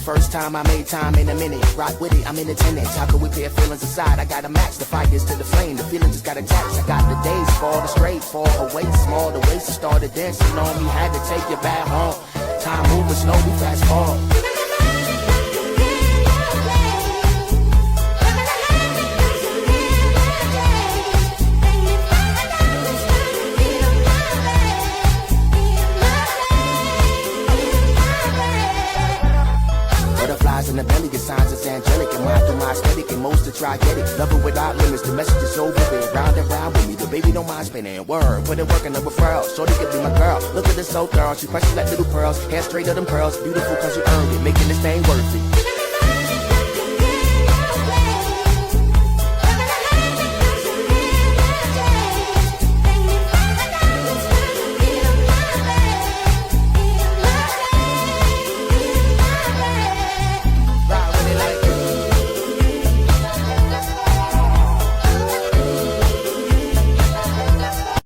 first time I made time in a minute. Rock with it, I'm in attendance. How could we pair feelings aside? I gotta match the fires to the flame. The feelings just got attached. I got the days fall to straight, fall away small. The waist started dancing on me. Had to take you back home. Time moving slow, we fast forward. Butterflies in the belly, the signs is angelic. And mine through my aesthetic, and most to try get it. Love it without limits, the message is so vivid. Round and round with me, the baby don't mind spinning. Word, put it work in the referral. Shorty could be my girl. Look at this old girl, she precious like little pearls. Hair straight of them pearls, beautiful cause you earned it. Making this thing worth it.